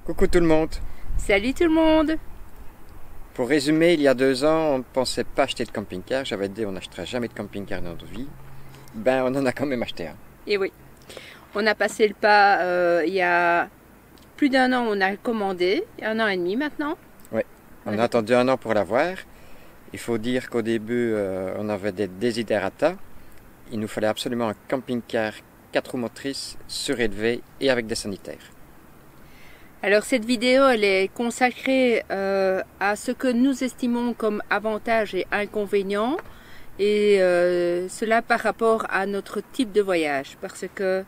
Coucou tout le monde. Salut tout le monde. Pour résumer, il y a 2 ans, on ne pensait pas acheter de camping-car. J'avais dit on n'achètera jamais de camping-car dans notre vie. Ben, on en a quand même acheté un. Et oui, on a passé le pas il y a plus d'1 an, on a commandé, 1 an et demi maintenant. Oui, on a attendu 1 an pour l'avoir. Il faut dire qu'au début, on avait des desiderata. Il nous fallait absolument un camping-car 4 roues motrices, surélevé et avec des sanitaires. Alors cette vidéo, elle est consacrée à ce que nous estimons comme avantages et inconvénients, et cela par rapport à notre type de voyage, parce que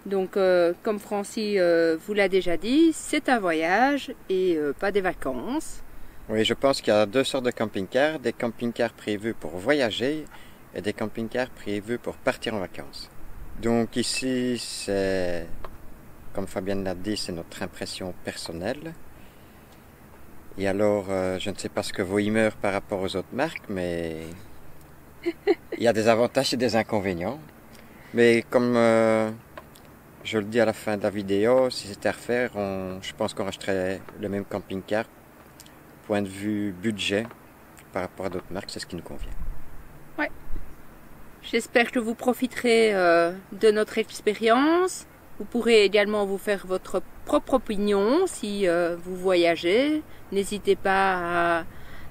donc comme Francis vous l'a déjà dit, c'est un voyage et pas des vacances. Oui, je pense qu'il y a 2 sortes de camping-cars, des camping-cars prévus pour voyager et des camping-cars prévus pour partir en vacances. Donc ici, c'est, comme Fabienne l'a dit, c'est notre impression personnelle. Et alors, je ne sais pas ce que vaut Imer par rapport aux autres marques, mais il y a des avantages et des inconvénients. Mais comme je le dis à la fin de la vidéo, si c'était à refaire, je pense qu'on rachèterait le même camping-car. Point de vue budget, par rapport à d'autres marques, c'est ce qui nous convient. Ouais. J'espère que vous profiterez de notre expérience. Vous pourrez également vous faire votre propre opinion si vous voyagez. N'hésitez pas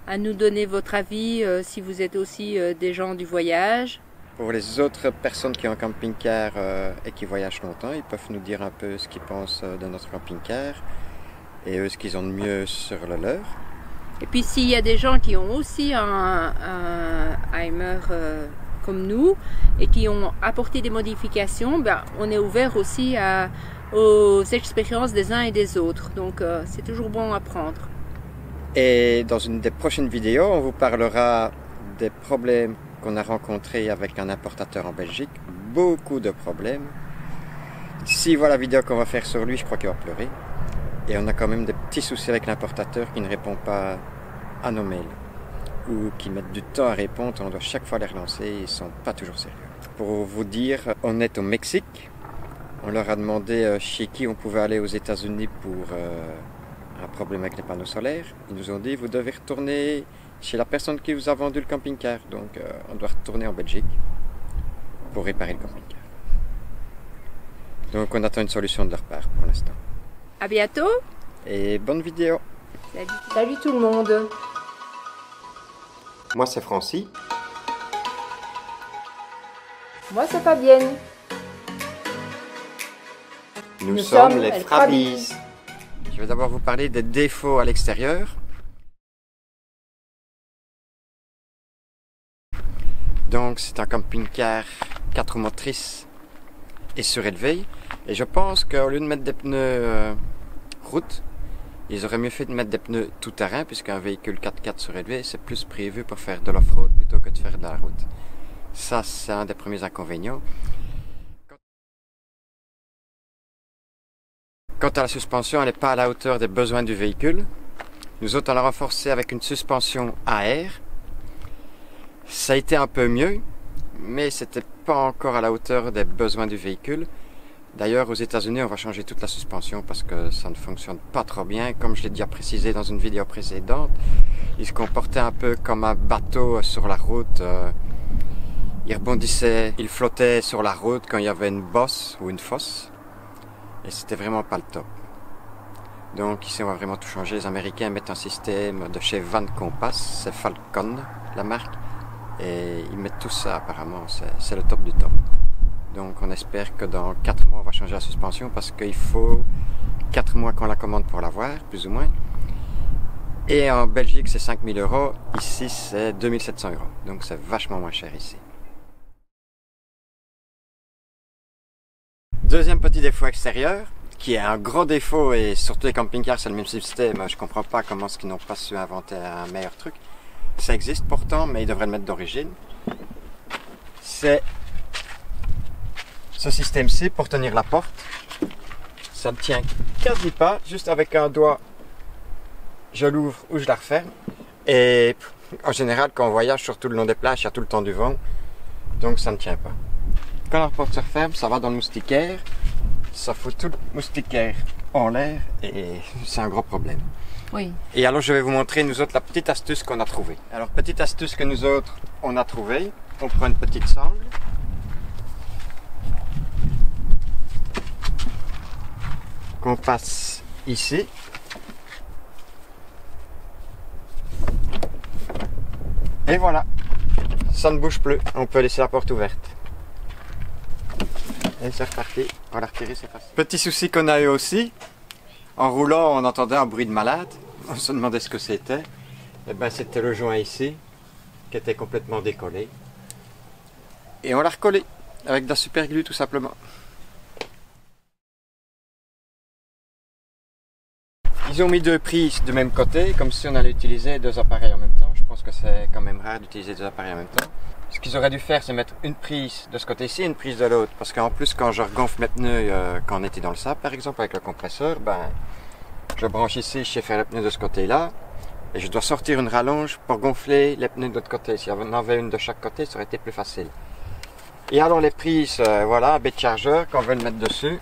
à nous donner votre avis si vous êtes aussi des gens du voyage. Pour les autres personnes qui ont un camping-car et qui voyagent longtemps, ils peuvent nous dire un peu ce qu'ils pensent de notre camping-car et eux ce qu'ils ont de mieux sur le leur. Et puis s'il y a des gens qui ont aussi un Imer comme nous et qui ont apporté des modifications, ben, on est ouvert aussi aux expériences des uns et des autres. Donc c'est toujours bon à prendre. Et dans une des prochaines vidéos, on vous parlera des problèmes qu'on a rencontrés avec un importateur en Belgique. Beaucoup de problèmes. S'il voit la vidéo qu'on va faire sur lui, je crois qu'il va pleurer. Et on a quand même des petits soucis avec l'importateur qui ne répond pas à nos mails. Ou qui mettent du temps à répondre, on doit chaque fois les relancer, ils ne sont pas toujours sérieux. Pour vous dire, on est au Mexique. On leur a demandé chez qui on pouvait aller aux États-Unis pour un problème avec les panneaux solaires. Ils nous ont dit, vous devez retourner chez la personne qui vous a vendu le camping-car. Donc on doit retourner en Belgique pour réparer le camping-car. Donc on attend une solution de leur part pour l'instant. À bientôt. Et bonne vidéo. Salut. Salut tout le monde. Moi c'est Francis. Moi c'est Fabienne. Nous sommes les Frabies. Je vais d'abord vous parler des défauts à l'extérieur. Donc c'est un camping-car 4 roues motrices et surélevé. Et je pense qu'au lieu de mettre des pneus route, ils auraient mieux fait de mettre des pneus tout-terrain, puisqu'un véhicule 4x4 surélevé, c'est plus prévu pour faire de l'off-road plutôt que de faire de la route. Ça, c'est un des premiers inconvénients. Quant à la suspension, elle n'est pas à la hauteur des besoins du véhicule. Nous autres, on l'a renforcée avec une suspension à air. Ça a été un peu mieux, mais c'était pas encore à la hauteur des besoins du véhicule. D'ailleurs, aux États-Unis, on va changer toute la suspension parce que ça ne fonctionne pas trop bien. Comme je l'ai déjà précisé dans une vidéo précédente, il se comportait un peu comme un bateau sur la route. Il rebondissait, il flottait sur la route quand il y avait une bosse ou une fosse. Et c'était vraiment pas le top. Donc ici, on va vraiment tout changer. Les Américains mettent un système de chez Van Compass, c'est Falcon, la marque. Et ils mettent tout ça apparemment, c'est le top du top. Donc on espère que dans 4 mois on va changer la suspension parce qu'il faut 4 mois qu'on la commande pour l'avoir, plus ou moins. Et en Belgique c'est 5 000 €, ici c'est 2 700 €. Donc c'est vachement moins cher ici. Deuxième petit défaut extérieur, qui est un gros défaut et surtout les camping-cars c'est le même système. Je comprends pas comment est-ce qu'ils n'ont pas su inventer un meilleur truc. Ça existe pourtant mais ils devraient le mettre d'origine. C'est ce système-ci pour tenir la porte. Ça ne tient quasi pas, juste avec un doigt je l'ouvre ou je la referme. Et en général quand on voyage, surtout le long des plages, il y a tout le temps du vent, donc ça ne tient pas. Quand la porte se referme, ça va dans le moustiquaire, ça fout tout le moustiquaire en l'air et c'est un gros problème. Oui. Et alors je vais vous montrer nous autres la petite astuce qu'on a trouvée. Alors petite astuce que nous autres on a trouvée, on prend une petite sangle. Qu'on passe ici. Et voilà, ça ne bouge plus, on peut laisser la porte ouverte. Et c'est reparti, on va la retirer, c'est facile. Petit souci qu'on a eu aussi, en roulant on entendait un bruit de malade, on se demandait ce que c'était. Et ben c'était le joint ici, qui était complètement décollé. Et on l'a recollé, avec de la super glue tout simplement. Ils ont mis deux prises du même côté, comme si on allait utiliser deux appareils en même temps. Je pense que c'est quand même rare d'utiliser deux appareils en même temps. Ce qu'ils auraient dû faire, c'est mettre une prise de ce côté-ci et une prise de l'autre. Parce qu'en plus, quand je regonfle mes pneus, quand on était dans le sable par exemple, avec le compresseur, ben, je branche ici, je sais faire les pneus de ce côté-là. Et je dois sortir une rallonge pour gonfler les pneus de l'autre côté. Si on en avait une de chaque côté, ça aurait été plus facile. Et alors les prises, voilà, baie de chargeur, quand on veut le mettre dessus,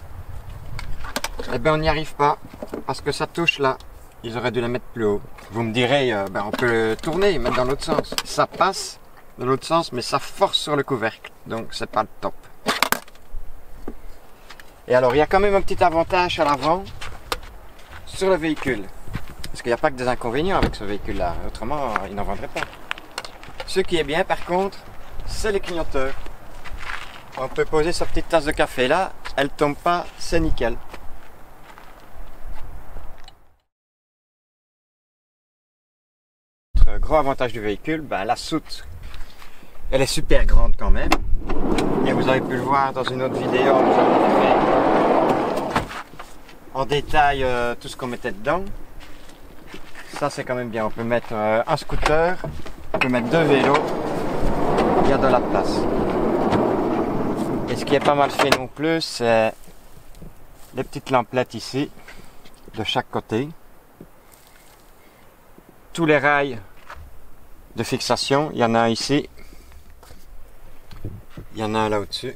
eh ben on n'y arrive pas. Parce que ça touche là, ils auraient dû la mettre plus haut. Vous me direz, ben on peut le tourner et mettre dans l'autre sens. Ça passe dans l'autre sens, mais ça force sur le couvercle, donc c'est pas le top. Et alors, il y a quand même un petit avantage à l'avant sur le véhicule. Parce qu'il n'y a pas que des inconvénients avec ce véhicule-là, autrement il n'en vendrait pas. Ce qui est bien par contre, c'est les clignoteurs. On peut poser sa petite tasse de café là, elle tombe pas, c'est nickel. Gros avantage du véhicule, ben, la soute elle est super grande quand même et vous avez pu le voir dans une autre vidéo, nous avons fait en détail tout ce qu'on mettait dedans. Ça c'est quand même bien, on peut mettre un scooter, on peut mettre deux vélos, il y a de la place. Et ce qui est pas mal fait non plus, c'est les petites lampelettes ici de chaque côté, tous les rails de fixation, il y en a un ici, il y en a un là au-dessus.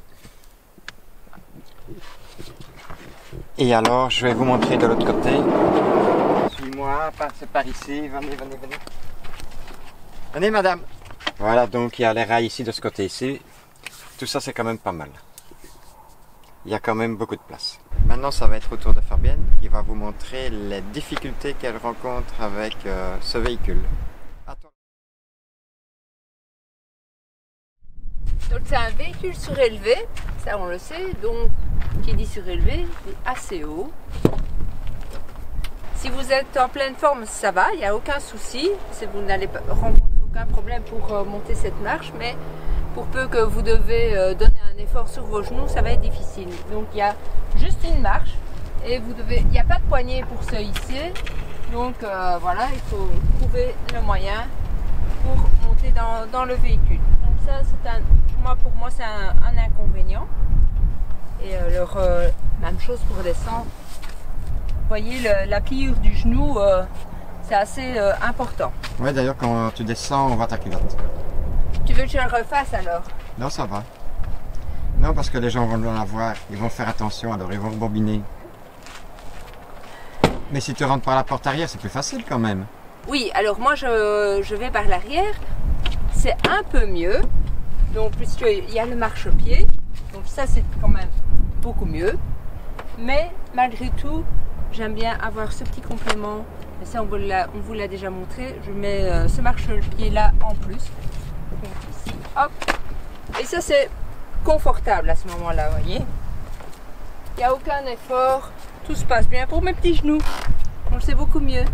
Et alors, je vais vous montrer de l'autre côté. Suis-moi, passez par ici, venez. Venez madame. Voilà, donc il y a les rails ici de ce côté-ci. Tout ça c'est quand même pas mal. Il y a quand même beaucoup de place. Maintenant ça va être au tour de Fabienne qui va vous montrer les difficultés qu'elle rencontre avec ce véhicule. Donc c'est un véhicule surélevé, ça on le sait, donc qui dit surélevé, dit assez haut. Si vous êtes en pleine forme, ça va, il n'y a aucun souci, vous n'allez rencontrer aucun problème pour monter cette marche, mais pour peu que vous devez donner un effort sur vos genoux, ça va être difficile. Donc il y a juste une marche et il n'y a pas de poignée pour se hisser, donc voilà, il faut trouver le moyen pour monter dans le véhicule. Donc ça, pour moi, c'est un inconvénient. Et même chose pour descendre. Vous voyez, la pliure du genou, c'est assez important. Ouais, d'ailleurs, quand tu descends, on voit ta culotte. Tu veux que je le refasse alors? Non, ça va. Non, parce que les gens vont la voir, ils vont faire attention, alors ils vont rebobiner. Mais si tu rentres par la porte arrière, c'est plus facile quand même. Oui, alors moi, je vais par l'arrière. C'est un peu mieux. Donc, puisqu'il y a le marchepied, donc ça c'est quand même beaucoup mieux. Mais malgré tout, j'aime bien avoir ce petit complément. Et ça, on vous l'a déjà montré. Je mets ce marchepied là en plus. Donc ici, hop. Et ça c'est confortable à ce moment-là, vous voyez. Il n'y a aucun effort. Tout se passe bien pour mes petits genoux. On le sait beaucoup mieux.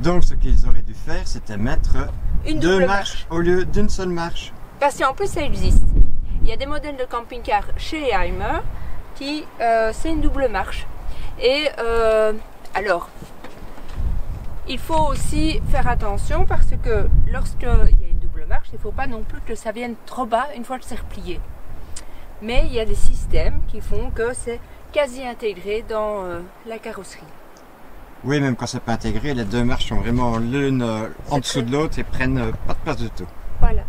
Donc, ce qu'ils auraient dû faire, c'était mettre deux marches marche au lieu d'une seule marche. Parce qu'en plus, ça existe. Il y a des modèles de camping-car chez Heimer qui, c'est une double marche. Et alors, il faut aussi faire attention parce que lorsqu'il y a une double marche, il ne faut pas non plus que ça vienne trop bas une fois que c'est replié. Mais il y a des systèmes qui font que c'est quasi intégré dans la carrosserie. Oui, même quand c'est pas intégré, les deux marches sont vraiment l'une en dessous de l'autre et prennent pas de place du tout. Voilà.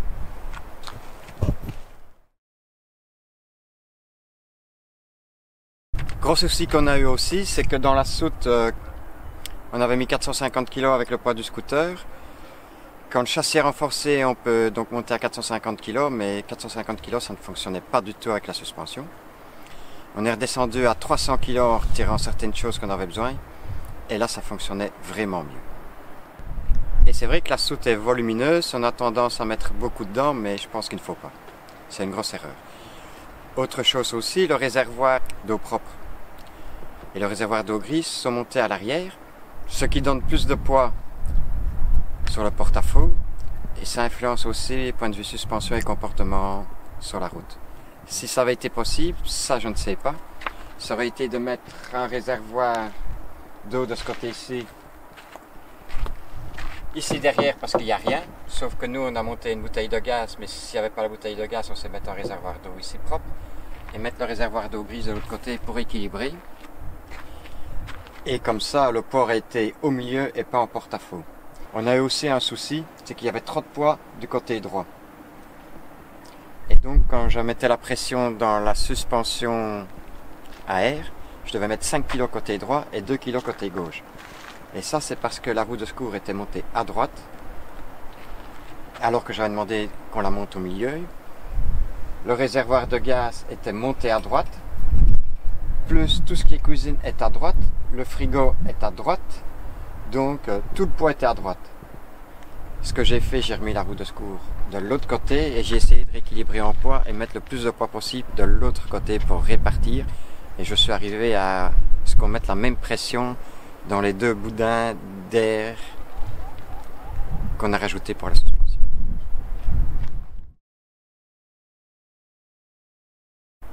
Gros souci qu'on a eu aussi, c'est que dans la soute, on avait mis 450 kg avec le poids du scooter. Quand le châssis est renforcé, on peut donc monter à 450 kg, mais 450 kg, ça ne fonctionnait pas du tout avec la suspension. On est redescendu à 300 kg en retirant certaines choses qu'on avait besoin, et là, ça fonctionnait vraiment mieux. Et c'est vrai que la soute est volumineuse, on a tendance à mettre beaucoup dedans, mais je pense qu'il ne faut pas. C'est une grosse erreur. Autre chose aussi, le réservoir d'eau propre et le réservoir d'eau grise sont montés à l'arrière, ce qui donne plus de poids sur le porte-à-faux, et ça influence aussi, point de vue suspension et comportement, sur la route. Si ça avait été possible, ça je ne sais pas, ça aurait été de mettre un réservoir d'eau de ce côté-ci, ici derrière parce qu'il n'y a rien, sauf que nous on a monté une bouteille de gaz, mais s'il n'y avait pas la bouteille de gaz, on sait mettre un réservoir d'eau ici propre, et mettre le réservoir d'eau grise de l'autre côté pour équilibrer. Et comme ça, le port a été au milieu et pas en porte-à-faux. On a eu aussi un souci, c'est qu'il y avait trop de poids du côté droit. Et donc, quand je mettais la pression dans la suspension à air, je devais mettre 5 kg côté droit et 2 kg côté gauche. Et ça, c'est parce que la roue de secours était montée à droite, alors que j'avais demandé qu'on la monte au milieu. Le réservoir de gaz était monté à droite, plus tout ce qui est cuisine est à droite, le frigo est à droite, donc tout le poids était à droite. Ce que j'ai fait, j'ai remis la roue de secours de l'autre côté et j'ai essayé de rééquilibrer en poids et mettre le plus de poids possible de l'autre côté pour répartir. Et je suis arrivé à ce qu'on mette la même pression dans les deux boudins d'air qu'on a rajouté pour la suspension.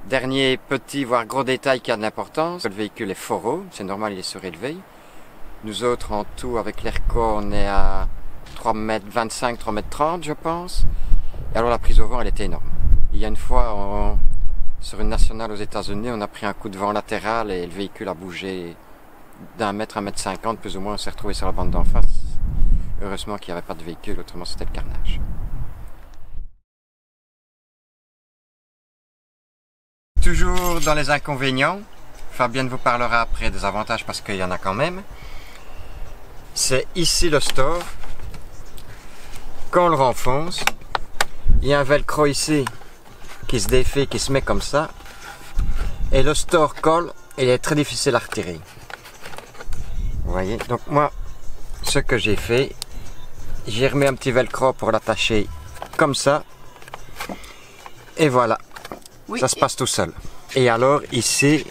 Dernier petit voire gros détail qui a de l'importance, le véhicule est fort haut, c'est normal, il est surélevé. Nous autres en tout avec l'ERCO on est à 3,25 m, 3,30 m je pense. Et alors la prise au vent elle était énorme. Il y a une fois sur une nationale aux États-Unis, on a pris un coup de vent latéral et le véhicule a bougé d'1 mètre, 1,50 m plus ou moins, on s'est retrouvé sur la bande d'en face. Heureusement qu'il n'y avait pas de véhicule, autrement c'était le carnage. Toujours dans les inconvénients, Fabienne vous parlera après des avantages parce qu'il y en a quand même. C'est ici le store. Quand on le renfonce, il y a un velcro ici qui se défait, qui se met comme ça. Et le store colle et il est très difficile à retirer. Vous voyez, donc moi, ce que j'ai fait, j'ai remis un petit velcro pour l'attacher comme ça. Et voilà. Oui, ça se passe tout seul. Et alors ici...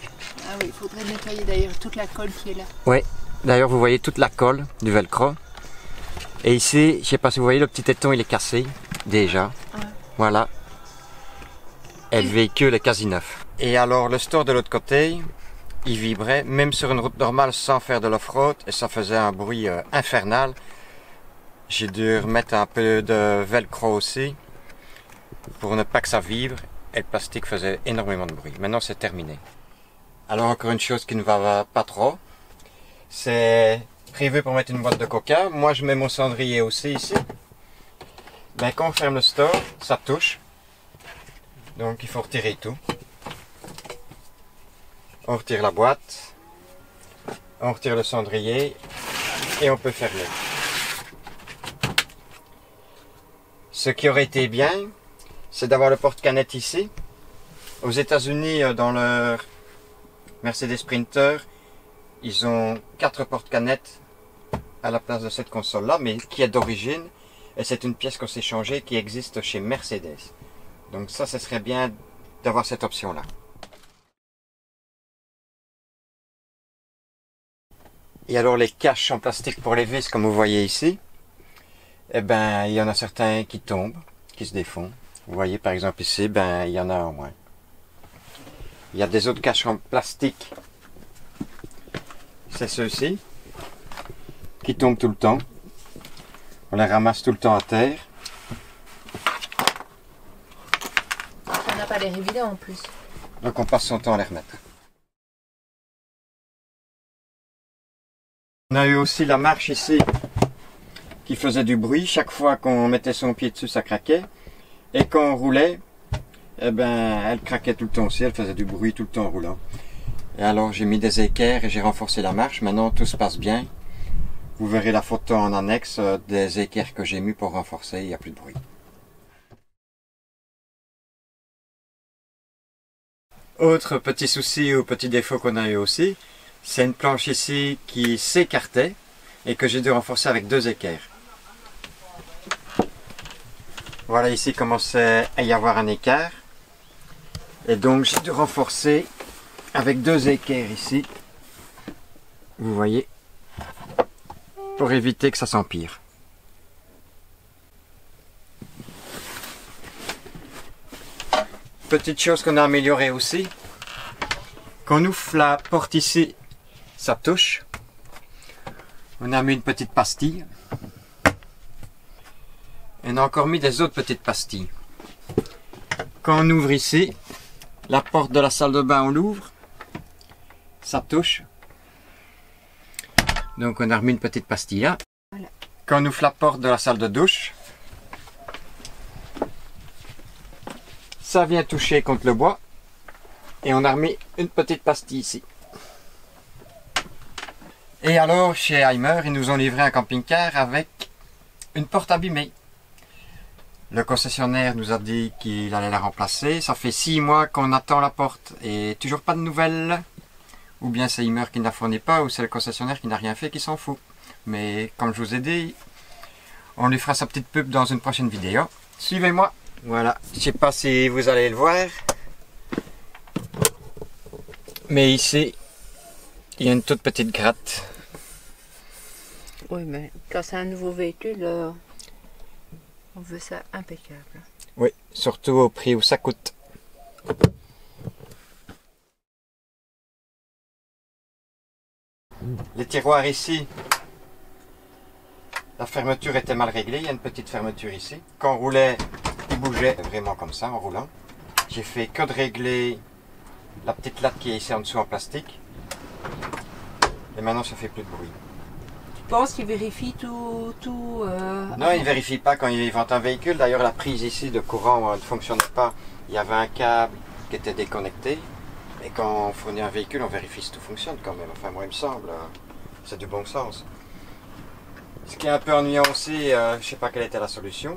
Ah oui, il faudrait nettoyer d'ailleurs toute la colle qui est là. Oui, d'ailleurs vous voyez toute la colle du velcro. Et ici, je ne sais pas si vous voyez, le petit téton il est cassé déjà. Ouais. Voilà. Et le véhicule est quasi neuf. Et alors le store de l'autre côté, il vibrait, même sur une route normale sans faire de l'off-road. Et ça faisait un bruit infernal. J'ai dû remettre un peu de velcro aussi pour ne pas que ça vibre. Et le plastique faisait énormément de bruit. Maintenant c'est terminé. Alors encore une chose qui ne va pas trop. C'est prévu pour mettre une boîte de coca. Moi je mets mon cendrier aussi ici. Ben, quand on ferme le store, ça touche. Donc il faut retirer tout. On retire la boîte. On retire le cendrier. Et on peut fermer. Ce qui aurait été bien, c'est d'avoir le porte-canette ici. Aux États-Unis, dans leur Mercedes Sprinter, ils ont 4 porte-canettes à la place de cette console-là, mais qui est d'origine. Et c'est une pièce qu'on s'est changée qui existe chez Mercedes. Donc ça, ce serait bien d'avoir cette option-là. Et alors les caches en plastique pour les vis, comme vous voyez ici, eh ben, il y en a certains qui tombent, qui se défont. Vous voyez par exemple ici, ben il y en a en moins. Il y a des autres caches en plastique. C'est ceux-ci qui tombent tout le temps. On les ramasse tout le temps à terre. On n'a pas l'air évident en plus. Donc on passe son temps à les remettre. On a eu aussi la marche ici qui faisait du bruit. Chaque fois qu'on mettait son pied dessus, ça craquait. Et quand on roulait, eh ben, elle craquait tout le temps aussi, elle faisait du bruit tout le temps en roulant. Et alors j'ai mis des équerres et j'ai renforcé la marche. Maintenant tout se passe bien. Vous verrez la photo en annexe des équerres que j'ai mis pour renforcer, il n'y a plus de bruit. Autre petit souci ou petit défaut qu'on a eu aussi, c'est une planche ici qui s'écartait et que j'ai dû renforcer avec 2 équerres. Voilà, ici il commençait à y avoir un écart. Et donc j'ai dû renforcer avec 2 équerres ici. Vous voyez, pour éviter que ça s'empire. Petite chose qu'on a améliorée aussi, quand on ouvre la porte ici, ça touche. On a mis une petite pastille. Et on a encore mis des autres petites pastilles. Quand on ouvre ici, la porte de la salle de bain, on l'ouvre, ça touche. Donc on a remis une petite pastille là. Voilà. Quand on ouvre la porte de la salle de douche, ça vient toucher contre le bois. Et on a remis une petite pastille ici. Et alors chez Heimer, ils nous ont livré un camping-car avec une porte abîmée. Le concessionnaire nous a dit qu'il allait la remplacer. Ça fait 6 mois qu'on attend la porte et toujours pas de nouvelles. Ou bien c'est Heimer qui ne la fournit pas, ou c'est le concessionnaire qui n'a rien fait, qui s'en fout. Mais comme je vous ai dit, on lui fera sa petite pub dans une prochaine vidéo. Suivez-moi. Voilà, je sais pas si vous allez le voir. Mais ici, il y a une toute petite gratte. Oui, mais quand c'est un nouveau véhicule, on veut ça impeccable. Oui, surtout au prix où ça coûte. Les tiroirs ici, la fermeture était mal réglée, il y a une petite fermeture ici. Quand on roulait, il bougeait vraiment comme ça en roulant. J'ai fait que de régler la petite latte qui est ici en dessous en plastique. Et maintenant ça fait plus de bruit. Tu penses qu'il vérifie tout Non, il ne vérifie pas quand il vend un véhicule. D'ailleurs la prise ici de courant ne fonctionnait pas. Il y avait un câble qui était déconnecté. Et quand on fournit un véhicule, on vérifie si tout fonctionne quand même. Enfin, moi, il me semble, c'est du bon sens. Ce qui est un peu ennuyant aussi, je ne sais pas quelle était la solution.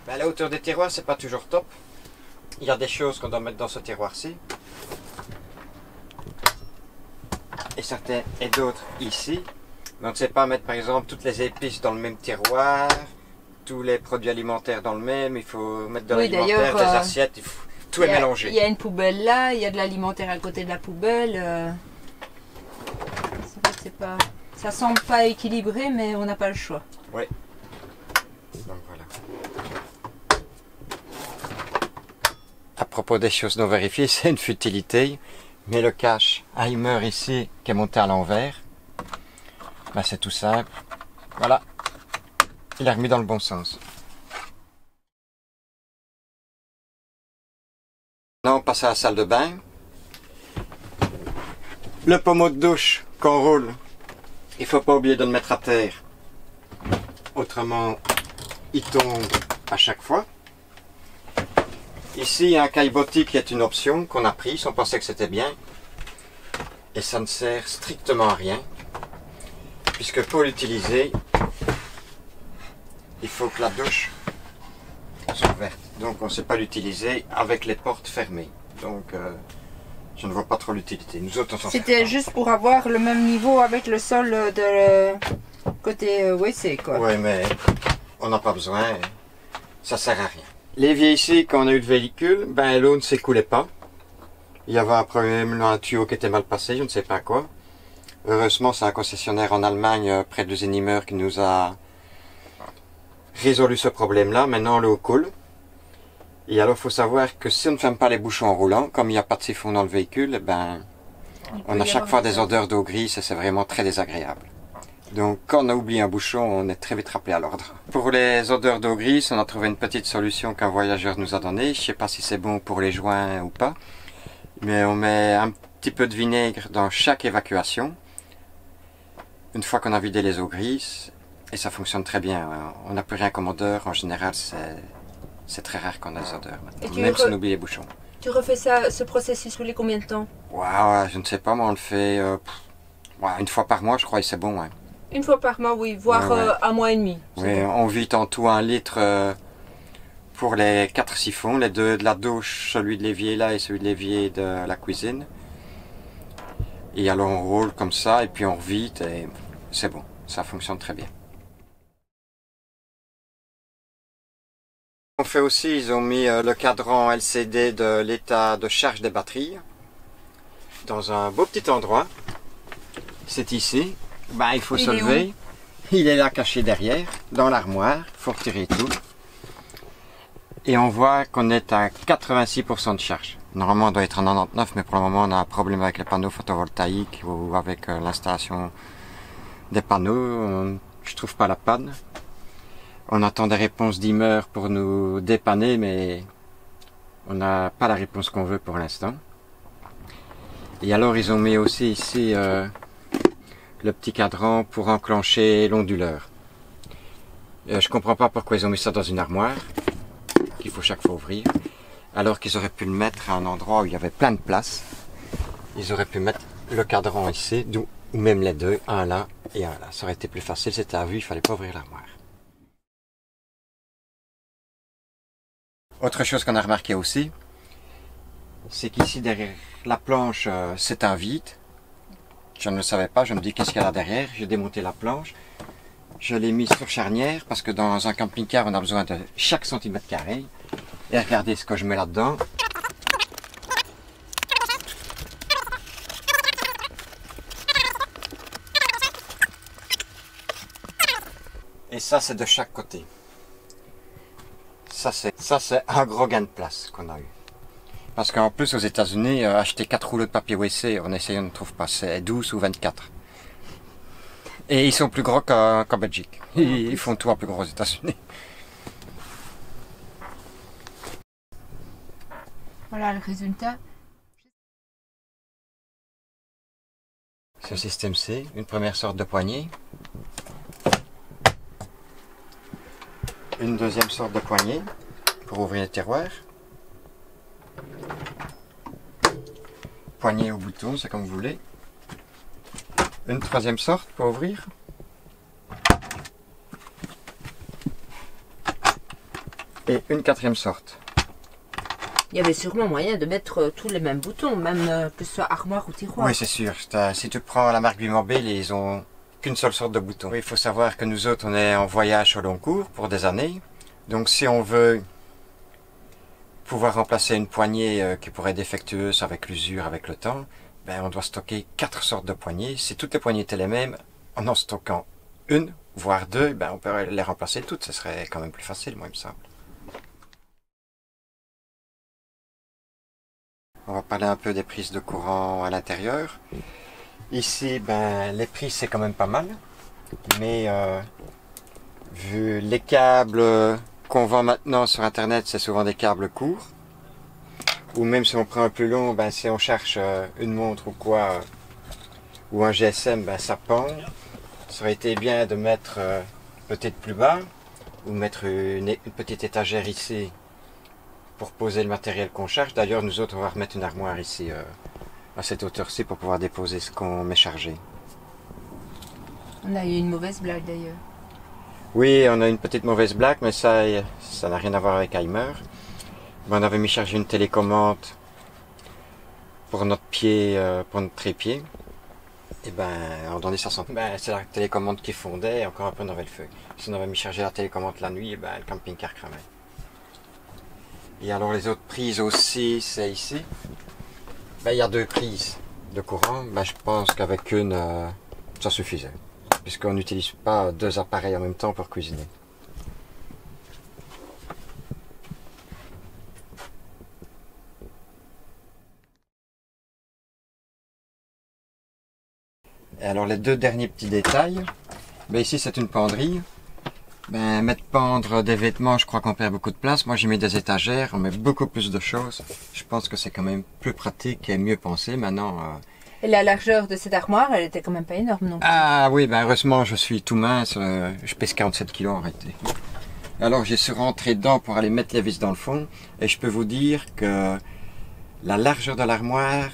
Ben, la hauteur des tiroirs, c'est pas toujours top. Il y a des choses qu'on doit mettre dans ce tiroir-ci. Et d'autres ici. Mais on ne sait pas mettre, par exemple, toutes les épices dans le même tiroir, tous les produits alimentaires dans le même. Il faut mettre de l'alimentaire, des assiettes. Il faut... Tout est mélangé. Il y a une poubelle là, il y a de l'alimentaire à côté de la poubelle. C'est pas, ça semble pas équilibré, mais on n'a pas le choix. Oui. Donc voilà. À propos des choses non vérifiées, c'est une futilité, mais le cache Heimer ici, qui est monté à l'envers, ben c'est tout simple. Voilà. Il a remis dans le bon sens. Maintenant, on passe à la salle de bain. Le pommeau de douche qu'on roule, il ne faut pas oublier de le mettre à terre. Autrement, il tombe à chaque fois. Ici, il y a un caillebotis qui est une option qu'on a prise. On pensait que c'était bien. Et ça ne sert strictement à rien. Puisque pour l'utiliser, il faut que la douche soit ouverte. Donc on ne sait pas l'utiliser avec les portes fermées. Donc je ne vois pas trop l'utilité. Nous autres, on s'en sert pas. C'était juste pour avoir le même niveau avec le sol de côté WC, quoi. Oui, mais on n'a pas besoin. Ça sert à rien. L'évier ici, quand on a eu le véhicule, ben l'eau ne s'écoulait pas. Il y avait un problème, un tuyau qui était mal passé, je ne sais pas quoi. Heureusement, c'est un concessionnaire en Allemagne, près de Heimer, qui nous a résolu ce problème-là. Maintenant, l'eau coule. Et alors, il faut savoir que si on ne ferme pas les bouchons en roulant, comme il n'y a pas de siphon dans le véhicule, eh ben, on a chaque fois des odeurs d'eau grise et c'est vraiment très désagréable. Donc, quand on a oublié un bouchon, on est très vite rappelé à l'ordre. Pour les odeurs d'eau grise, on a trouvé une petite solution qu'un voyageur nous a donnée. Je ne sais pas si c'est bon pour les joints ou pas. Mais on met un petit peu de vinaigre dans chaque évacuation. Une fois qu'on a vidé les eaux grises, et ça fonctionne très bien. On n'a plus rien comme odeur. En général, c'est très rare qu'on a des odeurs maintenant, même si on oublie les bouchons. Tu refais ça, ce processus tous les combien de temps? Ouais, je ne sais pas, mais on le fait une fois par mois, je crois, et c'est bon. Ouais. Une fois par mois, oui, voire Ouais. un mois et demi. Oui, Bon. on vide en tout 1 litre pour les 4 siphons, les deux de la douche, celui de l'évier là et celui de l'évier de la cuisine. Et alors on roule comme ça et puis on revide et c'est bon, ça fonctionne très bien. On fait aussi, ils ont mis le cadran LCD de l'état de charge des batteries dans un beau petit endroit. C'est ici. Ben, il faut se lever. Il est là caché derrière, dans l'armoire. Il faut retirer tout. Et on voit qu'on est à 86% de charge. Normalement, on doit être à 99, mais pour le moment, on a un problème avec les panneaux photovoltaïques ou avec l'installation des panneaux. Je trouve pas la panne. On attend des réponses d'Imer pour nous dépanner, mais on n'a pas la réponse qu'on veut pour l'instant. Et alors, ils ont mis aussi ici le petit cadran pour enclencher l'onduleur. Je comprends pas pourquoi ils ont mis ça dans une armoire, qu'il faut chaque fois ouvrir, alors qu'ils auraient pu le mettre à un endroit où il y avait plein de place. Ils auraient pu mettre le cadran ici, ou même les deux, un là et un là. Ça aurait été plus facile, c'était à vue, il fallait pas ouvrir l'armoire. Autre chose qu'on a remarqué aussi, c'est qu'ici derrière la planche, c'est un vide. Je ne le savais pas, je me dis qu'est-ce qu'il y a là derrière. J'ai démonté la planche, je l'ai mis sur charnière parce que dans un camping-car on a besoin de chaque centimètre carré. Et regardez ce que je mets là-dedans. Et ça c'est de chaque côté. Ça c'est un gros gain de place qu'on a eu. Parce qu'en plus aux États-Unis, acheter 4 rouleaux de papier WC en essayant ne trouve pas, c'est 12 ou 24. Et ils sont plus gros qu'en Belgique. Ils font tout en plus gros aux États-Unis. Voilà le résultat. Ce système C, une première sorte de poignée. Une deuxième sorte de poignée pour ouvrir les tiroirs. Poignée au bouton, c'est comme vous voulez. Une troisième sorte pour ouvrir. Et une quatrième sorte. Il y avait sûrement moyen de mettre tous les mêmes boutons, même que ce soit armoire ou tiroir. Oui, c'est sûr. Si tu prends la marque Bimobile, ils ont qu'une seule sorte de bouton. Oui, il faut savoir que nous autres, on est en voyage au long cours pour des années. Donc si on veut pouvoir remplacer une poignée qui pourrait être défectueuse avec l'usure, avec le temps, ben, on doit stocker 4 sortes de poignées. Si toutes les poignées étaient les mêmes, en stockant une, voire deux, ben, on pourrait les remplacer toutes. Ce serait quand même plus facile, moi, il me semble. On va parler un peu des prises de courant à l'intérieur. Ici, ben, les prises, c'est quand même pas mal. Mais vu les câbles qu'on vend maintenant sur Internet, c'est souvent des câbles courts. Ou même si on prend un plus long, ben, si on cherche une montre ou quoi, ou un GSM, ben, ça pend. Ça aurait été bien de mettre peut-être plus bas, ou mettre une petite étagère ici pour poser le matériel qu'on cherche. D'ailleurs, nous autres, on va remettre une armoire ici, à cette hauteur-ci, pour pouvoir déposer ce qu'on met chargé. On a eu une mauvaise blague d'ailleurs. Oui, on a une petite mauvaise blague, mais ça n'a rien à voir avec Imer. On avait mis charger une télécommande pour notre pied, pour notre trépied. Et ben, on donnait ça c'est la télécommande qui fondait, et encore un peu on avait le feu. Si on avait mis charger la télécommande la nuit, et ben, le camping-car cramait. Et alors les autres prises aussi, c'est ici. Ben, il y a 2 prises de courant. Ben, je pense qu'avec une, ça suffisait. Puisqu'on n'utilise pas 2 appareils en même temps pour cuisiner. Et alors les 2 derniers petits détails. Ben, ici c'est une penderie. Ben, mettre pendre des vêtements, je crois qu'on perd beaucoup de place. Moi, j'ai mis des étagères, on met beaucoup plus de choses. Je pense que c'est quand même plus pratique et mieux pensé. Maintenant... Et la largeur de cette armoire, elle était quand même pas énorme non plus. Ah oui, ben heureusement, je suis tout mince. Je pèse 47 kg en réalité. Alors, j'ai su rentrer dedans pour aller mettre les vis dans le fond. Et je peux vous dire que la largeur de l'armoire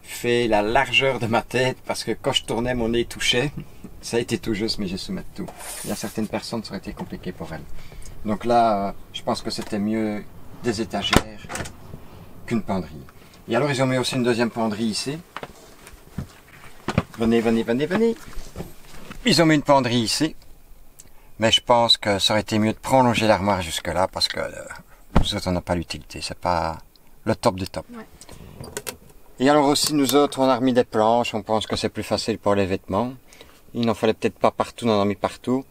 fait la largeur de ma tête parce que quand je tournais, mon nez touchait. Ça a été tout juste, mais j'ai su mettre tout. Il y a certaines personnes, ça aurait été compliqué pour elles. Donc là, je pense que c'était mieux des étagères qu'une penderie. Et alors, ils ont mis aussi une deuxième penderie ici. Venez, venez, venez, venez. Ils ont mis une penderie ici. Mais je pense que ça aurait été mieux de prolonger l'armoire jusque là parce que nous autres, on n'a pas l'utilité. C'est pas le top des tops. Ouais. Et alors aussi, nous autres, on a remis des planches. On pense que c'est plus facile pour les vêtements. Il n'en fallait peut-être pas partout, on en a mis partout.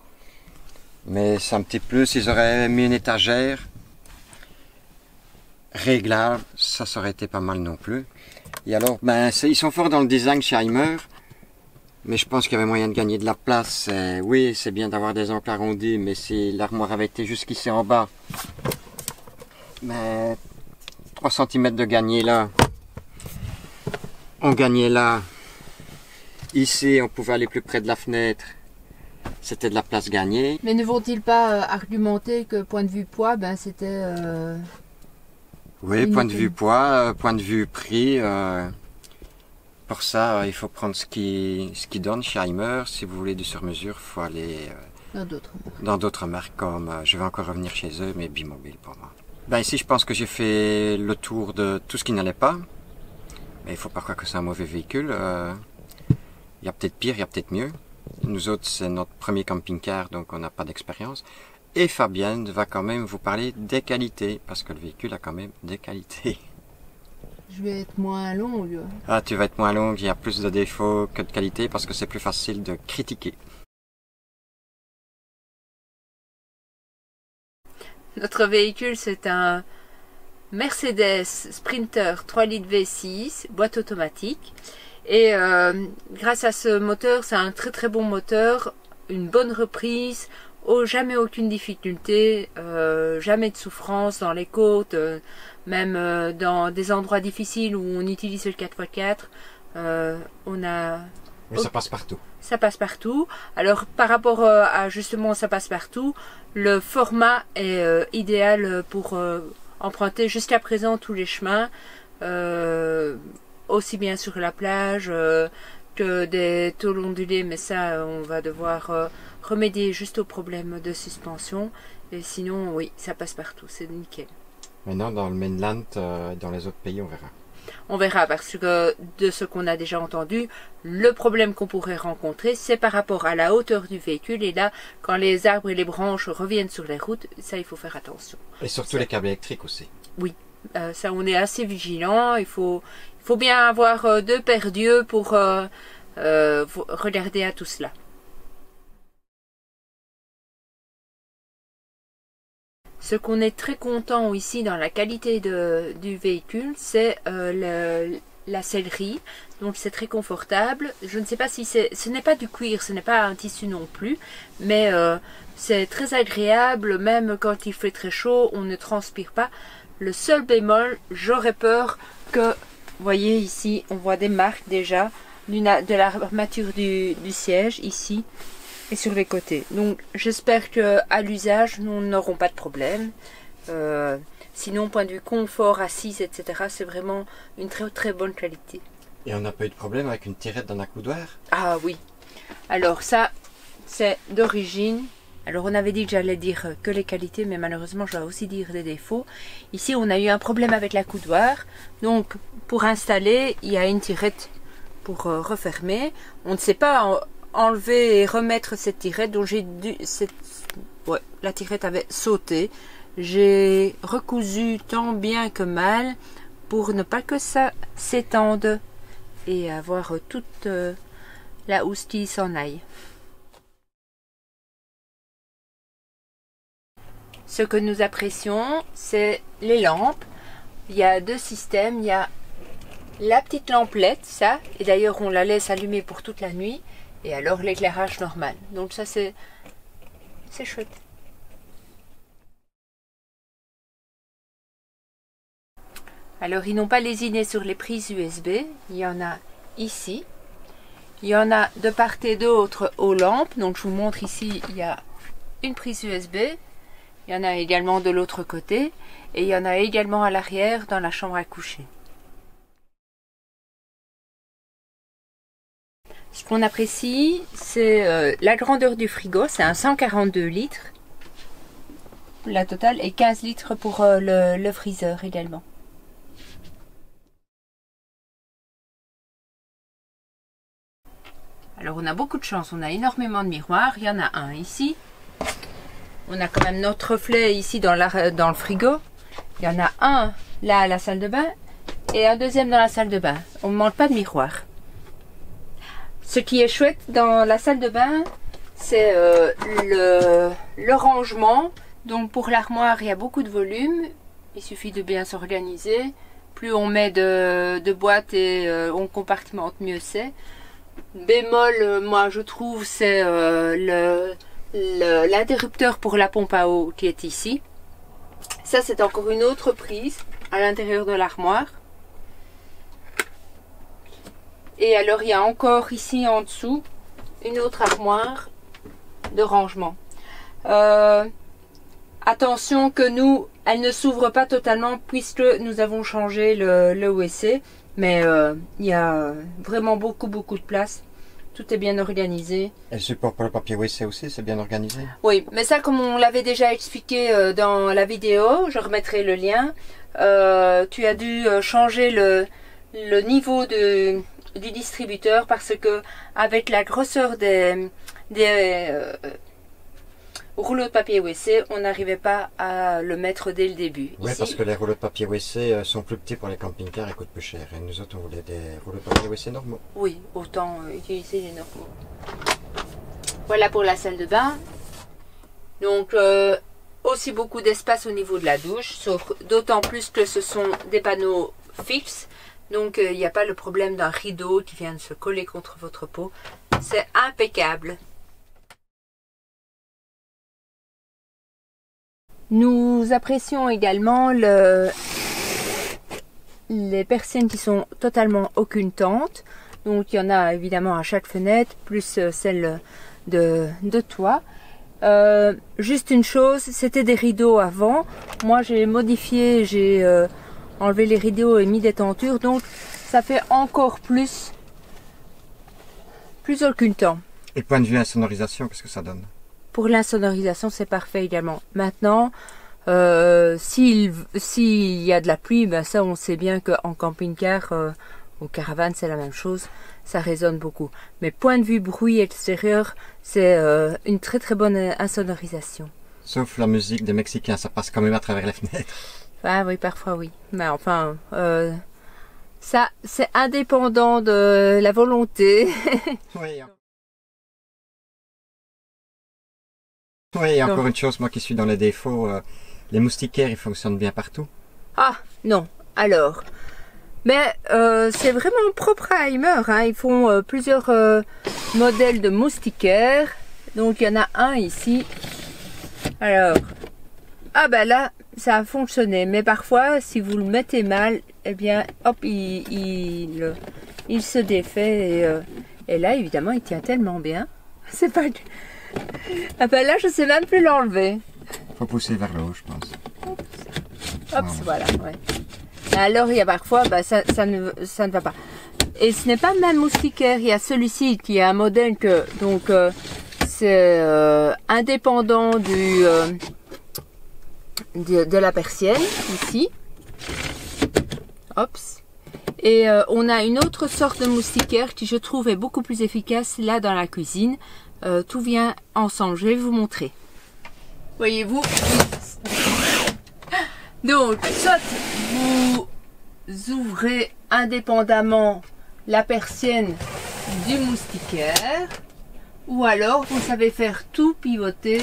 Mais c'est un petit plus. Ils auraient mis une étagère réglable. Ça aurait été pas mal non plus. Et alors, ben, ils sont forts dans le design chez Heimer. Mais je pense qu'il y avait moyen de gagner de la place. Oui, c'est bien d'avoir des angles arrondis, mais si l'armoire avait été jusqu'ici en bas, mais 3 cm de gagner là, on gagnait là. Ici, on pouvait aller plus près de la fenêtre. C'était de la place gagnée. Mais ne vont-ils pas argumenter que point de vue poids, ben c'était... Oui, point de vue poids, point de vue prix... Pour ça, il faut prendre ce qui donne chez Heimer. Si vous voulez du sur-mesure, il faut aller dans d'autres marques comme, je vais encore revenir chez eux, mais Bimobile pour moi. Ben ici, je pense que j'ai fait le tour de tout ce qui n'allait pas. Mais il ne faut pas croire que c'est un mauvais véhicule. Il y a peut-être pire, il y a peut-être mieux. Nous autres, c'est notre premier camping-car, donc on n'a pas d'expérience. Et Fabienne va quand même vous parler des qualités, parce que le véhicule a quand même des qualités. Je vais être moins longue. Ah, tu vas être moins longue, il y a plus de défauts que de qualités parce que c'est plus facile de critiquer. Notre véhicule, c'est un Mercedes Sprinter 3 litres V6, boîte automatique. Et grâce à ce moteur, c'est un très très bon moteur, une bonne reprise, jamais aucune difficulté, jamais de souffrance dans les côtes, même dans des endroits difficiles où on utilise le 4x4, on a... Mais ça passe partout. Ça passe partout. Alors par rapport à justement ça passe partout, le format est idéal pour emprunter jusqu'à présent tous les chemins, aussi bien sur la plage que des tôles ondulées, mais ça on va devoir remédier juste au problème de suspension. Et sinon oui, ça passe partout, c'est nickel. Maintenant, dans le mainland, dans les autres pays, on verra. On verra, parce que de ce qu'on a déjà entendu, le problème qu'on pourrait rencontrer, c'est par rapport à la hauteur du véhicule. Et là, quand les arbres et les branches reviennent sur les routes, ça, il faut faire attention. Et surtout les câbles électriques aussi. Oui, ça, on est assez vigilant. Il faut bien avoir 2 paires d'yeux pour regarder à tout cela. Ce qu'on est très content ici dans la qualité du véhicule, c'est la sellerie. Donc c'est très confortable. Je ne sais pas si ce n'est pas du cuir, ce n'est pas un tissu non plus, mais c'est très agréable. Même quand il fait très chaud, on ne transpire pas. Le seul bémol, j'aurais peur que, vous voyez ici, on voit des marques déjà de l'armature du siège ici. Et sur les côtés. Donc j'espère qu'à l'usage nous n'aurons pas de problème. Sinon, point de vue confort, assise, etc., c'est vraiment une très très bonne qualité. Et on n'a pas eu de problème avec une tirette dans la coudoir? Ah oui. Alors ça, c'est d'origine. Alors on avait dit que j'allais dire que les qualités, mais malheureusement je dois aussi dire des défauts. Ici on a eu un problème avec la coudoir. Donc pour installer, il y a une tirette pour refermer. On ne sait pas enlever et remettre cette tirette, donc j'ai dû... Ouais, la tirette avait sauté. J'ai recousu tant bien que mal pour ne pas que ça s'étende et avoir toute la housse qui s'en aille. Ce que nous apprécions, c'est les lampes. Il y a 2 systèmes. Il y a la petite lamplette, ça, et d'ailleurs on la laisse allumer pour toute la nuit. Et alors l'éclairage normal. Donc ça c'est chouette. Alors ils n'ont pas lésiné sur les prises USB. Il y en a ici. Il y en a de part et d'autre aux lampes. Donc je vous montre ici, il y a une prise USB. Il y en a également de l'autre côté. Et il y en a également à l'arrière dans la chambre à coucher. Ce qu'on apprécie, c'est la grandeur du frigo, c'est un 142 litres. La totale et 15 litres pour le freezer également. Alors on a beaucoup de chance, on a énormément de miroirs, il y en a un ici. On a quand même notre reflet ici dans le frigo. Il y en a un là à la salle de bain et un deuxième dans la salle de bain. On ne manque pas de miroir. Ce qui est chouette dans la salle de bain, c'est le rangement. Donc pour l'armoire, il y a beaucoup de volume. Il suffit de bien s'organiser. Plus on met de boîtes et on compartimente, mieux c'est. Bémol, moi je trouve, c'est l'interrupteur pour la pompe à eau qui est ici. Ça, c'est encore une autre prise à l'intérieur de l'armoire. Et alors, il y a encore ici en dessous une autre armoire de rangement. Attention que nous, elle ne s'ouvre pas totalement puisque nous avons changé le WC. Mais il y a vraiment beaucoup de place. Tout est bien organisé. Et le support pour le papier WC aussi, c'est bien organisé? Oui, mais ça, comme on l'avait déjà expliqué dans la vidéo, je remettrai le lien. Tu as dû changer le niveau du distributeur parce que avec la grosseur des rouleaux de papier WC, on n'arrivait pas à le mettre dès le début. Oui, parce que les rouleaux de papier WC sont plus petits pour les camping-cars et coûtent plus cher. Et nous autres, on voulait des rouleaux de papier WC normaux. Oui, autant utiliser les normaux. Voilà pour la salle de bain. Donc, aussi beaucoup d'espace au niveau de la douche, sauf d'autant plus que ce sont des panneaux fixes. Donc, il n'y a pas le problème d'un rideau qui vient de se coller contre votre peau. C'est impeccable. Nous apprécions également les persiennes qui sont totalement occultantes. Donc il y en a évidemment à chaque fenêtre, plus celle de toit. Juste une chose, c'était des rideaux avant. Moi j'ai modifié, j'ai enlevé les rideaux et mis des tentures. Donc ça fait encore plus occultant. Et point de vue insonorisation, qu'est-ce que ça donne? Pour l'insonorisation, c'est parfait également. Maintenant, s'il y a de la pluie, ben ça, on sait bien qu'en camping-car, ou caravane, c'est la même chose. Ça résonne beaucoup. Mais point de vue bruit extérieur, c'est une très bonne insonorisation. Sauf la musique des Mexicains, ça passe quand même à travers les fenêtres. Ah oui, parfois oui. Mais enfin, ça, c'est indépendant de la volonté. Oui. Oui, et encore une chose, moi qui suis dans les défauts, les moustiquaires, ils fonctionnent bien partout. Ah, non, alors. Mais c'est vraiment propre à Heimer, hein. Ils font plusieurs modèles de moustiquaires. Donc il y en a un ici. Alors, ah ben là, ça a fonctionné. Mais parfois, si vous le mettez mal, eh bien, hop, il se défait. Et là, évidemment, il tient tellement bien. C'est pas... Ah ben là, je sais même plus l'enlever. Faut pousser vers le haut, je pense. Hop, voilà, ouais. Alors, il y a parfois, bah, ça ne va pas. Et ce n'est pas le même moustiquaire. Il y a celui-ci qui est un modèle que, donc, c'est indépendant de la persienne, ici. Hop. Et on a une autre sorte de moustiquaire qui, je trouve, est beaucoup plus efficace là dans la cuisine. Tout vient ensemble. Je vais vous montrer. Voyez-vous? Donc, soit vous ouvrez indépendamment la persienne du moustiquaire, ou alors vous savez faire tout pivoter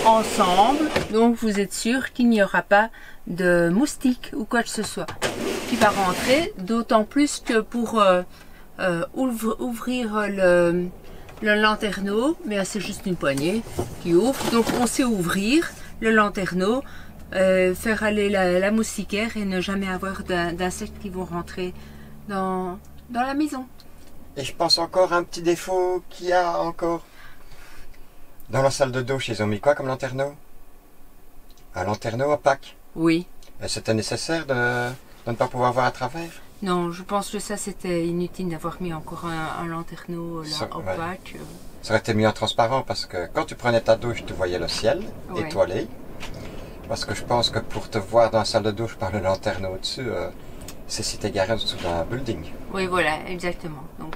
ensemble. Donc, vous êtes sûr qu'il n'y aura pas de moustique ou quoi que ce soit qui va rentrer. D'autant plus que pour ouvrir le lanterneau, mais c'est juste une poignée qui ouvre. Donc, on sait ouvrir le lanterneau. Faire aller la moustiquaire et ne jamais avoir d'insectes qui vont rentrer dans la maison. Et je pense encore à un petit défaut qu'il y a encore. Dans la salle de douche, ils ont mis quoi comme lanterneau? Un lanterneau opaque. Oui. C'était nécessaire de ne pas pouvoir voir à travers? Non, je pense que ça c'était inutile d'avoir mis encore un lanterneau là, opaque. Ça aurait été mieux en transparent parce que quand tu prenais ta douche, tu voyais le ciel étoilé. Parce que je pense que pour te voir dans la salle de douche par le lanterneau au-dessus, c'est si tu es garé sous un building. Oui, voilà, exactement. Donc,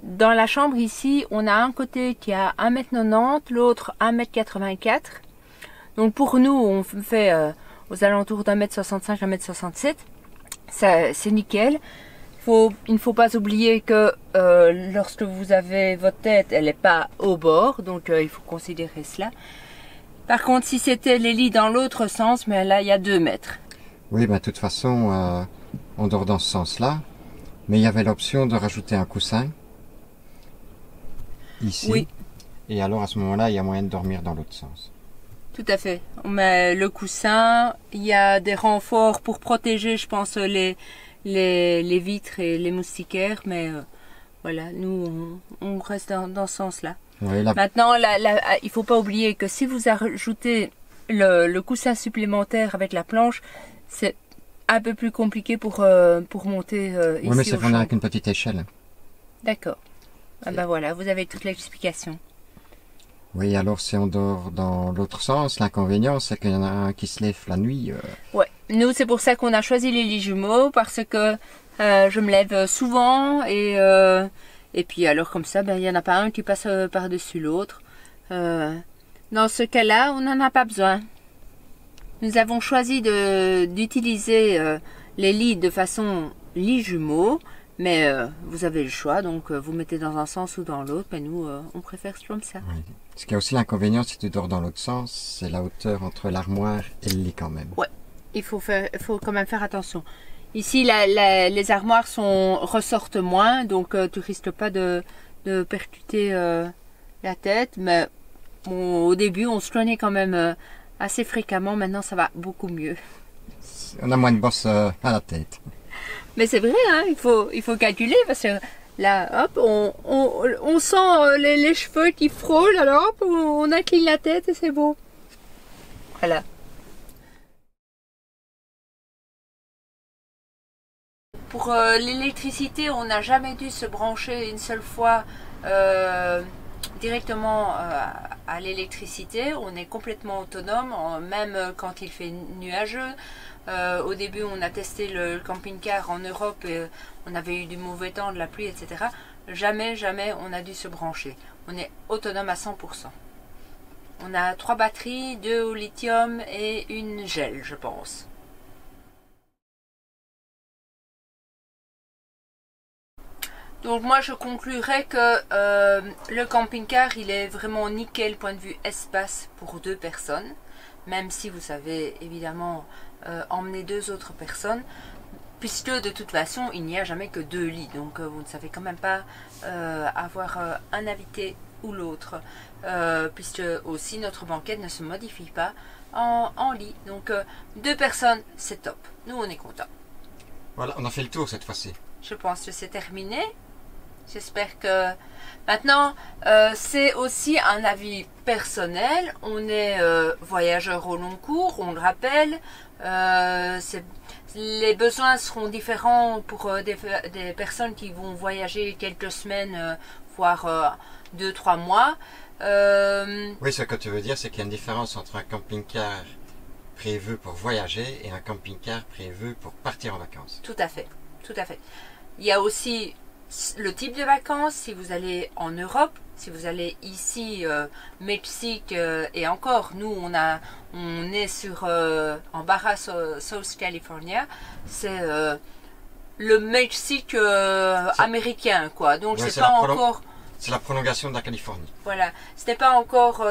dans la chambre ici, on a un côté qui a 1,90 m, l'autre 1,84 m. Donc pour nous, on fait aux alentours d'1,65 m, 1,67 m. C'est nickel. Il ne faut pas oublier que lorsque vous avez votre tête, elle n'est pas au bord, donc il faut considérer cela. Par contre, si c'était les lits dans l'autre sens, mais là il y a 2 mètres. Oui, ben, de toute façon, on dort dans ce sens-là, mais il y avait l'option de rajouter un coussin ici, oui. Et alors à ce moment-là, il y a moyen de dormir dans l'autre sens. Tout à fait. On met le coussin, il y a des renforts pour protéger, je pense, les vitres et les moustiquaires, mais voilà, nous on reste dans ce sens-là. Oui, maintenant, il ne faut pas oublier que si vous ajoutez le coussin supplémentaire avec la planche, c'est un peu plus compliqué pour monter ici. Oui, mais c'est fourni avec une petite échelle. D'accord. Ah ben voilà, vous avez toute l'explication. Oui, alors si on dort dans l'autre sens, l'inconvénient c'est qu'il y en a un qui se lève la nuit. Ouais, nous c'est pour ça qu'on a choisi les lits jumeaux, parce que je me lève souvent et puis alors comme ça, ben, il n'y en a pas un qui passe par-dessus l'autre. Dans ce cas-là, on n'en a pas besoin. Nous avons choisi d'utiliser les lits de façon lit jumeaux, mais vous avez le choix, donc vous mettez dans un sens ou dans l'autre, mais nous on préfère comme ça. Oui. Ce qui a aussi l'inconvénient si tu dors dans l'autre sens, c'est la hauteur entre l'armoire et le lit quand même. Ouais, il faut quand même faire attention. Ici, les armoires ressortent moins, donc tu risques pas de percuter la tête. Mais bon, au début, on se cognait quand même assez fréquemment. Maintenant, ça va beaucoup mieux. On a moins de bosse à la tête. Mais c'est vrai, hein, il faut calculer parce que là, hop, on sent les cheveux qui frôlent, alors hop, on incline la tête et c'est beau. Voilà. Pour l'électricité, on n'a jamais dû se brancher une seule fois directement à l'électricité. On est complètement autonome, même quand il fait nuageux. Au début, on a testé le camping-car en Europe et on avait eu du mauvais temps, de la pluie, etc. Jamais on a dû se brancher. On est autonome à 100%. On a 3 batteries, 2 au lithium et une gel, je pense. Donc moi je conclurai que le camping-car il est vraiment nickel point de vue espace pour 2 personnes, même si vous savez évidemment emmener 2 autres personnes, puisque de toute façon il n'y a jamais que 2 lits, donc vous ne savez quand même pas avoir un invité ou l'autre, puisque aussi notre banquette ne se modifie pas en lit, donc 2 personnes c'est top, nous on est contents. Voilà, on a fait le tour cette fois-ci. Je pense que c'est terminé. J'espère que maintenant c'est aussi un avis personnel. On est voyageurs au long cours, on le rappelle. Les besoins seront différents pour des personnes qui vont voyager quelques semaines, voire 2-3 mois. Oui, ce que tu veux dire, c'est qu'il y a une différence entre un camping-car prévu pour voyager et un camping-car prévu pour partir en vacances. Tout à fait, tout à fait. Il y a aussi le type de vacances, si vous allez en Europe, si vous allez ici, Mexique, et encore, nous on est sur en Barra South California, c'est le Mexique américain, quoi. Donc ouais, c'est pas encore. C'est la prolongation de la Californie. Voilà, c'était pas encore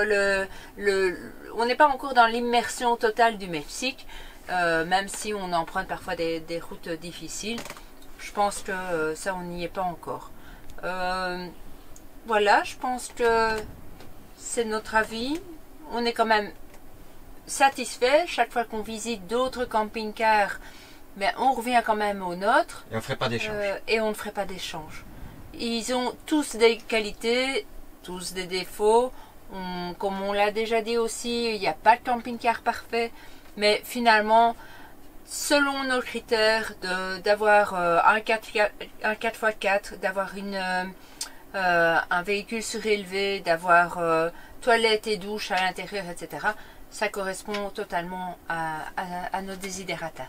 on n'est pas encore dans l'immersion totale du Mexique, même si on emprunte parfois des routes difficiles. Je pense que ça, on n'y est pas encore. Voilà, je pense que c'est notre avis. On est quand même satisfait. Chaque fois qu'on visite d'autres camping-cars, mais on revient quand même au nôtre. Et on ne ferait pas d'échange. Et on ne ferait pas d'échange. Ils ont tous des qualités, tous des défauts. Comme on l'a déjà dit aussi, il n'y a pas de camping-car parfait. Mais finalement, selon nos critères, d'avoir un 4x4, d'avoir un véhicule surélevé, d'avoir toilette et douche à l'intérieur, etc., ça correspond totalement à nos desiderata.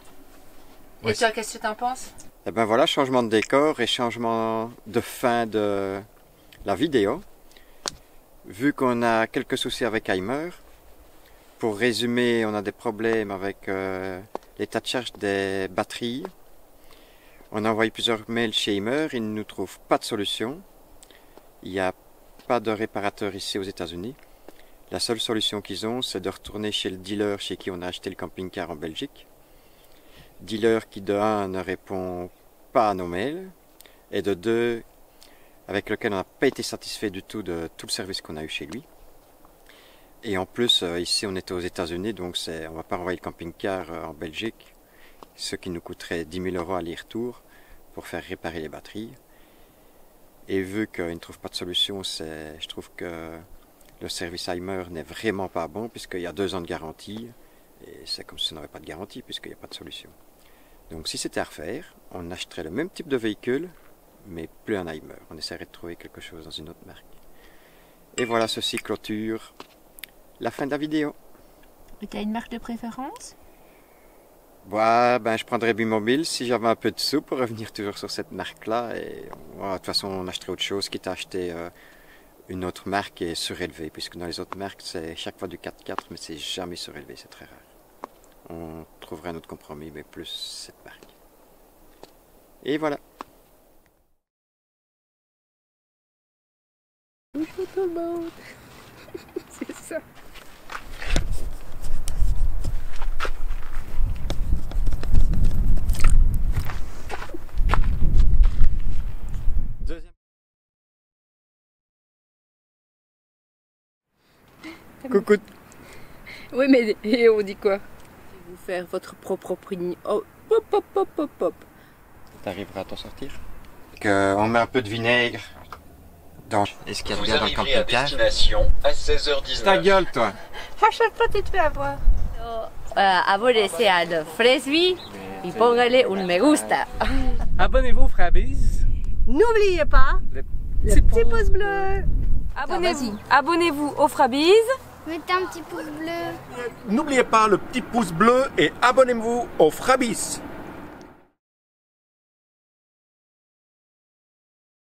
Et toi, qu'est-ce que tu en penses? Eh ben voilà, changement de décor et changement de fin de la vidéo. Vu qu'on a quelques soucis avec Aimer, pour résumer, on a des problèmes avec l'état de charge des batteries. On a envoyé plusieurs mails chez Aimer, ils ne nous trouvent pas de solution. Il n'y a pas de réparateur ici aux États-Unis. La seule solution qu'ils ont, c'est de retourner chez le dealer chez qui on a acheté le camping-car en Belgique. Dealer qui de 1 ne répond pas à nos mails et de 2 avec lequel on n'a pas été satisfait du tout de tout le service qu'on a eu chez lui. Et en plus, ici on était aux États-Unis, donc on ne va pas renvoyer le camping-car en Belgique, ce qui nous coûterait 10 000 € aller-retour pour faire réparer les batteries. Et vu qu'ils ne trouvent pas de solution, je trouve que le service Aimer n'est vraiment pas bon, puisqu'il y a 2 ans de garantie, et c'est comme si on n'avait pas de garantie, puisqu'il n'y a pas de solution. Donc si c'était à refaire, on achèterait le même type de véhicule, mais plus un Aimer. On essaierait de trouver quelque chose dans une autre marque. Et voilà, ceci clôture la fin de la vidéo. Et tu as une marque de préférence? Ouais, ben, je prendrais Bimobile si j'avais un peu de sous pour revenir toujours sur cette marque-là. Et de toute façon, on achèterait autre chose, quitte à acheter une autre marque et surélevée, puisque dans les autres marques, c'est chaque fois du 4x4, mais c'est jamais surélevé, c'est très rare. On trouverait un autre compromis, mais plus cette marque. Et voilà. C'est ça. Deuxième. Coucou. Oui, mais et on dit quoi? Vous faire votre propre opinion. Oh, hop, hop, hop, hop, hop. T'arriveras à t'en sortir? On met un peu de vinaigre dans. Est-ce qu'il y a bien dans le camping-car? Destination à 16h19. Ta gueule, toi! À chaque fois, tu te fais avoir. Ahora deseado frisbee y póngale un me gusta. Abonnez-vous au Frabiz. N'oubliez pas Le le petit pouce bleu. Abonnez-vous au Frabiz. Mettez un petit pouce bleu. N'oubliez pas le petit pouce bleu et abonnez-vous au Frabiz.